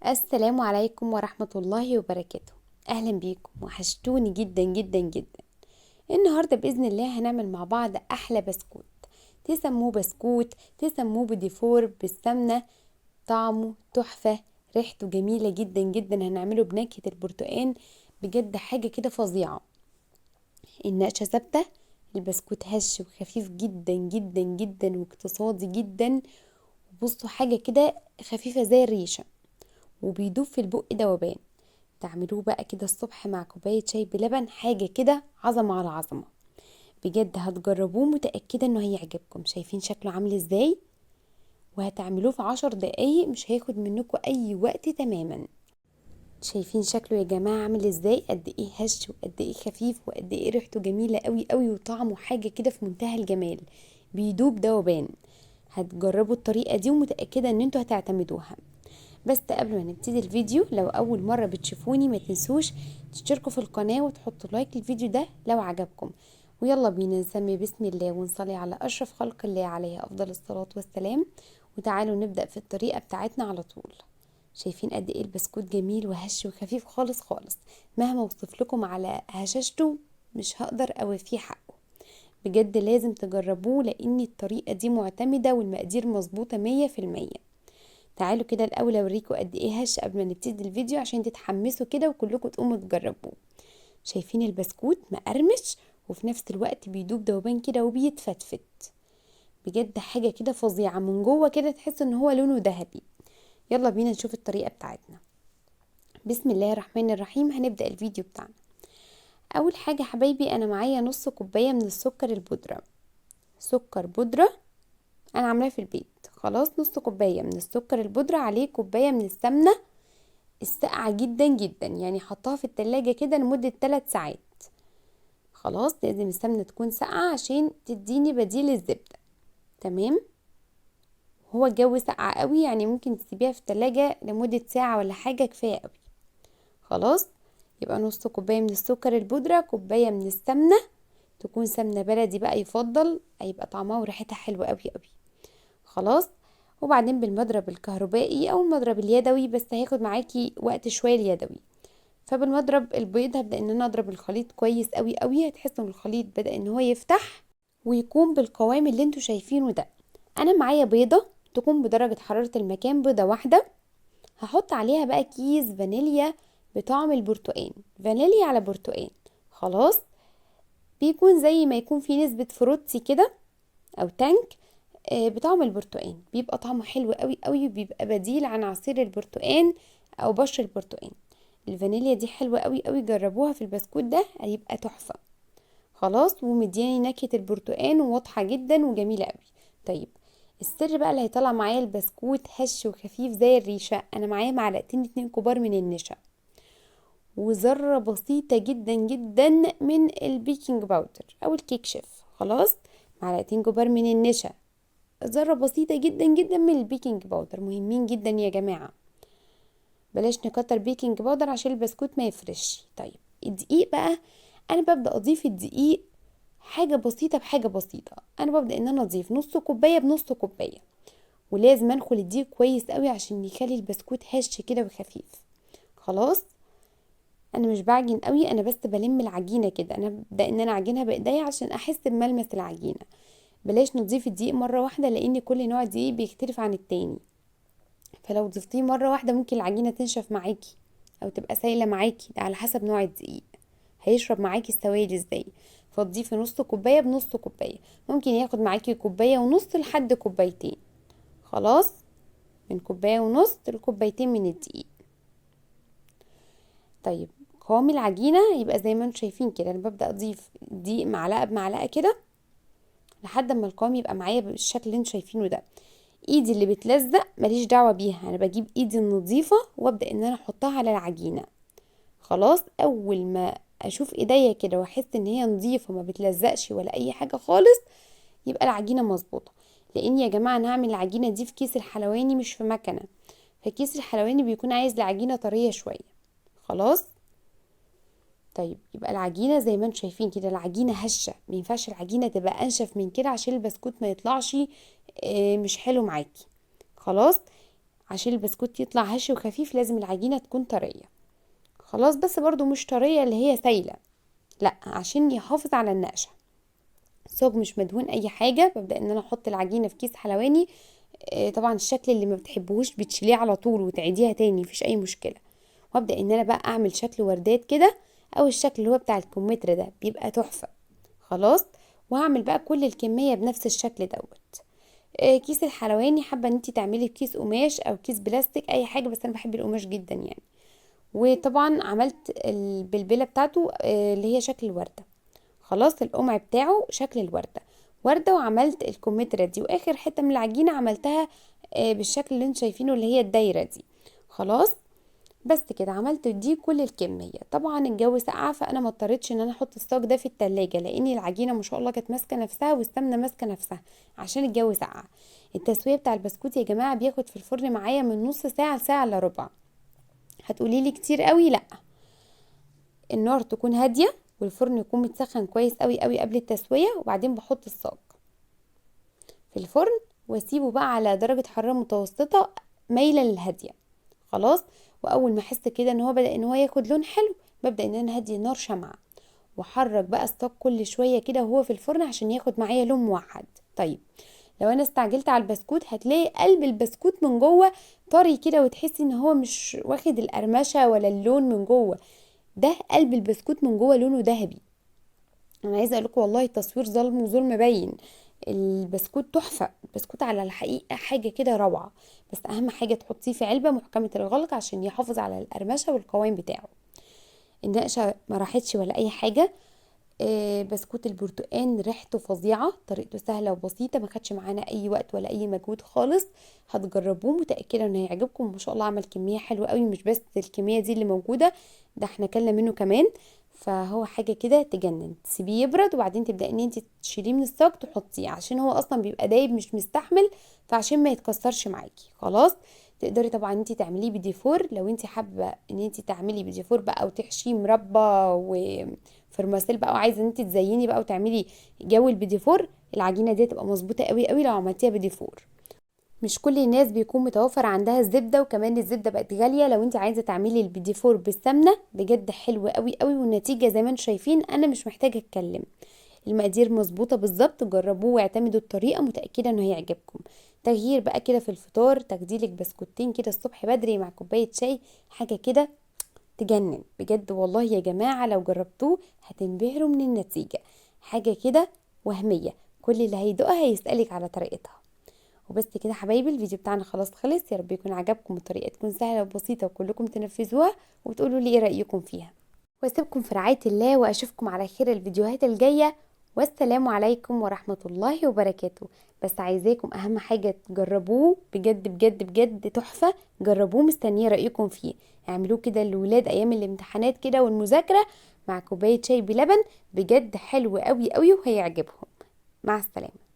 السلام عليكم ورحمة الله وبركاته. أهلا بيكم، وحشتوني جدا جدا جدا. النهاردة بإذن الله هنعمل مع بعض أحلى بسكوت. تسموه بسكوت، تسموه بديفور بالسمنة. طعمه تحفة، ريحته جميلة جدا جدا. هنعمله بنكهة البرتقال، بجد حاجة كده فظيعة. النقشة ثابتة، البسكوت هش وخفيف جدا جدا جدا واقتصادي جدا. بصوا حاجة كده خفيفة زي الريشة، وبيدوب في البق دوبان. تعملوه بقى كده الصبح مع كوباية شاي بلبن، حاجة كده عظمة على عظمة. بجد هتجربوه، متأكدة انه هيعجبكم. شايفين شكله عامل ازاي؟ وهتعملوه في 10 دقايق، مش هياخد منكم اي وقت تماما. شايفين شكله يا جماعة عامل ازاي؟ قد ايه هش وقد ايه خفيف وقد ايه ريحته جميلة قوي قوي، وطعمه حاجة كده في منتهى الجمال، بيدوب دوبان. هتجربوا الطريقة دي ومتأكدة ان انتوا هتعتمدوها. بس قبل ما نبتدي الفيديو، لو اول مرة بتشوفوني ما تنسوش تشتركوا في القناة وتحطوا لايك للفيديو ده لو عجبكم. ويلا بينا نسمي بسم الله ونصلي على اشرف خلق الله عليه افضل الصلاة والسلام. وتعالوا نبدأ في الطريقة بتاعتنا على طول. شايفين قد ايه البسكوت جميل وهش وخفيف خالص خالص. مهما اوصف لكم على هشاشته مش هقدر اوفيه حقه. بجد لازم تجربوه، لان الطريقة دي معتمدة والمقادير مظبوطة 100%. تعالوا كده الاول اوريكم قد ايه هش قبل ما نبتدي الفيديو، عشان تتحمسوا كده وكلكم تقوموا تجربوه. شايفين البسكوت مقرمش، وفي نفس الوقت بيدوب دوبان كده وبيتفتفت. بجد حاجة كده فظيعة من جوه، كده تحس ان هو لونه ذهبي. يلا بينا نشوف الطريقة بتاعتنا. بسم الله الرحمن الرحيم. هنبدأ الفيديو بتاعنا. اول حاجة حبايبي، انا معايا نص كوباية من السكر البودرة. سكر بودرة انا عاملاه في البيت. خلاص، نص كوباية من السكر البودرة عليه كوباية من السمنة الساقعة جدا جدا، يعني حطها في التلاجة كده لمدة 3 ساعات. خلاص، لازم السمنة تكون ساقعة عشان تديني بديل الزبدة. تمام. هو الجو ساقع قوي، يعني ممكن تسيبيها في التلاجة لمدة ساعة ولا حاجة، كفاية قوي. خلاص، يبقى نص كوباية من السكر البودرة، كوباية من السمنة. تكون سمنة بلدي بقى يفضل، هيبقى طعمها وريحتها حلوة قوي قوي. خلاص. وبعدين بالمضرب الكهربائي او المضرب اليدوي، بس هياخد معاكي وقت شوية اليدوي. فبالمضرب البيض هبدأ ان انا اضرب الخليط كويس قوي قوي. هتحسوا ان الخليط بدأ ان هو يفتح ويكون بالقوام اللي انتوا شايفينه ده. انا معايا بيضة تكون بدرجة حرارة المكان، بيضة واحدة. هحط عليها بقى كيس فانيليا بطعم البرتقال، فانيليا على برتقال. خلاص. بيكون زي ما يكون في نسبة فروتي كده، او تانك. بطعم البرتقال بيبقى طعمه حلو قوي قوي، وبيبقى بديل عن عصير البرتقال او بشر البرتقال. الفانيليا دي حلوة قوي قوي، جربوها في البسكوت ده هيبقى تحفة. خلاص، ومدياني نكهة البرتقال واضحة جدا وجميلة قوي. طيب، السر بقى اللي هيطلع معايا البسكوت هش وخفيف زي الريشة، انا معايا معلقتين 2 كبار من النشا، وذرة بسيطة جدا جدا من البيكنج باودر او الكيك شيف. خلاص، معلقتين كبار من النشا، ذرة بسيطة جدا جدا من البيكنج باودر. مهمين جدا يا جماعة، بلاش نكتر بيكنج باودر عشان البسكوت ما يفرش. طيب، الدقيق بقى، انا ببدأ اضيف الدقيق حاجة بسيطة بحاجة بسيطة. انا ببدأ ان انا اضيف نص كوباية بنص كوباية، ولازم انخل الدقيق كويس قوي عشان يخلي البسكوت هش كده وخفيف. خلاص. انا مش بعجن قوي، انا بس بلم العجينة كده. انا ببدأ ان انا اعجنها بايديا عشان احس بملمس العجينة. بلاش نضيف الدقيق مرة واحدة، لان كل نوع دقيق بيختلف عن التاني. فلو ضفتيه مرة واحدة ممكن العجينة تنشف معاكي او تبقى سايلة معاكي، ده على حسب نوع الدقيق هيشرب معاكي السوائل ازاي. فتضيفي نص كوباية بنص كوباية، ممكن ياخد معاكي كوباية ونص لحد كوبايتين. خلاص، من كوباية ونص لكوبايتين من الدقيق. طيب، قوام العجينة يبقى زي ما انتم شايفين كده. انا ببدأ اضيف دقيق معلقة بمعلقة كده لحد ما القوام يبقى معايا بالشكل اللي انتم شايفينه ده. ايدي اللي بتلزق ماليش دعوة بيها، انا بجيب ايدي النظيفة وابدأ ان انا احطها على العجينة. خلاص، اول ما اشوف ايديا كده واحس ان هي نظيفة ما بتلزقش ولا اي حاجة خالص، يبقى العجينة مظبوطة. لان يا جماعة انا هعمل العجينة دي في كيس الحلواني مش في مكنة، فكيس الحلواني بيكون عايز العجينة طرية شوية. خلاص. طيب، يبقى العجينة زي ما انتم شايفين كده، العجينة هشة. ما ينفعش العجينة تبقى انشف من كده عشان البسكوت ما يطلعش مش حلو معاكي. خلاص. عشان البسكوت يطلع هش وخفيف لازم العجينة تكون طرية. خلاص، بس برضو مش طرية اللي هي سايلة، لا، عشان يحافظ على النقشة. صاج مش مدهون اي حاجة. ببدأ ان انا احط العجينة في كيس حلواني. طبعا الشكل اللي ما بتحبوش بتشيليه على طول وتعيديها تاني، مفيش اي مشكلة. وابدأ ان انا بقى اعمل شكل وردات كده، او الشكل اللي هو بتاع الكمثرى ده بيبقى تحفة. خلاص، وهعمل بقى كل الكمية بنفس الشكل دوت. كيس الحلواني حابة ان انتي تعملي بكيس قماش او كيس بلاستيك اي حاجة، بس انا بحب القماش جدا يعني. وطبعا عملت البلبلة بتاعته اللي هي شكل الوردة. خلاص، القمع بتاعه شكل الوردة، وردة. وعملت الكمثرى دي، واخر حتة من العجينة عملتها بالشكل اللي انتوا شايفينه اللي هي الدايرة دي. خلاص، بس كده عملت دي كل الكمية. طبعا الجو ساقعة، فانا ما اضطريتش ان انا احط الصاج ده في التلاجة، لان العجينة ما شاء الله كانت ماسكة نفسها والسمنة ماسكة نفسها عشان الجو ساقعة. التسوية بتاع البسكوت يا جماعة بياخد في الفرن معايا من نص ساعة لساعة الا ربع. هتقولي لي كتير قوي؟ لا، النار تكون هادية والفرن يكون متسخن كويس قوي قوي قبل التسوية، وبعدين بحط الصاج في الفرن واسيبه بقى على درجة حرارة متوسطة مايلة للهادية. خلاص، واول ما احس كده ان هو بدأ ان هو ياخد لون حلو، ببدأ ان انا هدي النار شمعة، واحرك بقى الصاج كل شوية كده وهو في الفرن عشان ياخد معايا لون موحد. طيب، لو انا استعجلت على البسكوت هتلاقي قلب البسكوت من جوه طري كده، وتحسي ان هو مش واخد القرمشة ولا اللون من جوه. ده قلب البسكوت من جوه لونه ذهبي. انا عايزه اقول لكم والله التصوير ظلم وظلم باين. البسكوت تحفه، البسكوت على الحقيقه حاجه كده روعه. بس اهم حاجه تحطيه في علبه محكمه الغلق عشان يحافظ على القرمشه والقوام بتاعه. النقشه ما راحتش ولا اي حاجه. بسكوت البرتقال ريحته فظيعه، طريقته سهله وبسيطه، ما خدش معانا اي وقت ولا اي مجهود خالص. هتجربوه، متاكده انه هيعجبكم. ما شاء الله عمل كميه حلوه قوي، مش بس الكميه دي اللي موجوده، ده احنا كلنا منه كمان. فهو حاجه كده تجنن. تسيبيه يبرد وبعدين تبداي ان انت تشيليه من الصاج تحطيه، عشان هو اصلا بيبقى دايب مش مستحمل، فعشان ما يتكسرش معاكي. خلاص، تقدري طبعا انت تعمليه بديفور لو انت حابه ان انت تعملي بديفور بقى، او تحشيه مربى وفرماسيل بقى، وعايزه ان انت تزيني بقى وتعملي جو البيديفور. العجينه دي تبقى مظبوطه قوي قوي لو عملتيها بديفور. مش كل الناس بيكون متوفر عندها الزبده، وكمان الزبده بقت غاليه. لو انت عايزه تعملي البيديفور بالسمنه بجد حلو قوي قوي، والنتيجه زي ما انتم شايفين انا مش محتاجه اتكلم. المقادير مظبوطه بالظبط، جربوه واعتمدوا الطريقه، متاكده انه هيعجبكم. تغيير بقى كده في الفطار، تجديلك بسكوتين كده الصبح بدري مع كوبايه شاي، حاجه كده تجنن بجد والله يا جماعة. لو جربتوه هتنبهروا من النتيجة، حاجة كده وهمية. كل اللي هيدوقها هيسألك على طريقتها. وبس كده حبايبي، الفيديو بتاعنا خلاص خلص. يا رب يكون عجبكم، الطريقة تكون سهلة وبسيطة وكلكم تنفذوها وتقولوا لي ايه رأيكم فيها. واسيبكم في رعاية الله، واشوفكم على خير الفيديوهات الجاية. والسلام عليكم ورحمة الله وبركاته. بس عايزاكم اهم حاجة تجربوه، بجد بجد بجد تحفة. جربوه، مستنية رأيكم فيه. اعملوه كده للولاد ايام الامتحانات كده والمذاكرة مع كوباية شاي بلبن، بجد حلو قوي قوي وهيعجبهم. مع السلامة.